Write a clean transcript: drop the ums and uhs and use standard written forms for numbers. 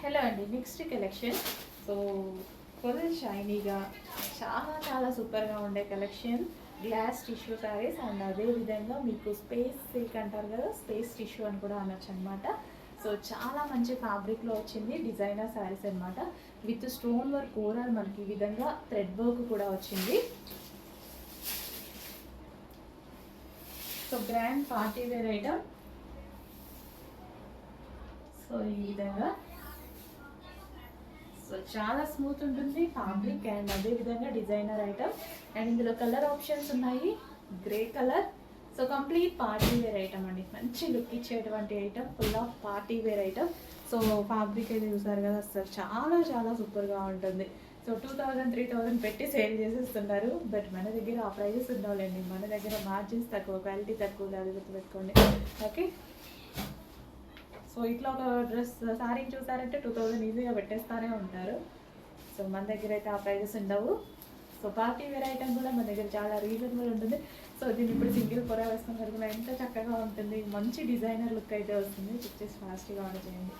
Hello అండి, next collection. So full షైనీగా చాలా చాలా సూపర్గా ఉండే collection glass tissue saris. And అదేవిధంగా మీకు స్పేస్ సిల్క్ అంటారు కదా, స్పేస్ టిష్యూ అని కూడా అనొచ్చు అనమాట. సో చాలా మంచి ఫ్యాబ్రిక్లో వచ్చింది, డిజైనర్ శారీస్ అనమాట. విత్ స్టోన్ వర్క్ ఓవరాల్ మనకి ఈ విధంగా థ్రెడ్ వర్క్ కూడా వచ్చింది. So grand party wear item. So ఈ విధంగా సో చాలా స్మూత్ ఉంటుంది ఫ్యాబ్రిక్. అండ్ అదేవిధంగా డిజైనర్ ఐటమ్. అండ్ ఇందులో కలర్ ఆప్షన్స్ ఉన్నాయి, grey colour. So complete party wear item అండి, మంచి లుక్ ఇచ్చేటువంటి item, full of party wear item. So fabric అయితే చూసారు కదా, అసలు చాలా చాలా సూపర్గా ఉంటుంది. సో 2000 3000 పెట్టి సేల్ చేసేస్తున్నారు, బట్ మన దగ్గర ఆ ప్రైజెస్ ఉండాలండి. మన దగ్గర మార్జిన్స్ తక్కువ, క్వాలిటీ తక్కువ, అది గుర్తుపెట్టుకోండి. ఓకే, సో ఇట్లా ఒక డ్రెస్ శారీ చూసారంటే 2000 ఈజీగా పెట్టేస్తూనే ఉంటారు. సో మన దగ్గర అయితే ఆ ప్రైజెస్ ఉండవు. సో పార్టీ వేర్ ఐటమ్ కూడా మన దగ్గర చాలా రీజనబుల్ ఉంటుంది. సో దీన్ని ఇప్పుడు సింగిల్ పొర వేసుకుని వరకు ఎంత చక్కగా ఉంటుంది, మంచి డిజైనర్ లుక్ అయితే వస్తుంది. పిక్చర్స్ ఫాస్ట్గా ఆర్డర్ చేయండి.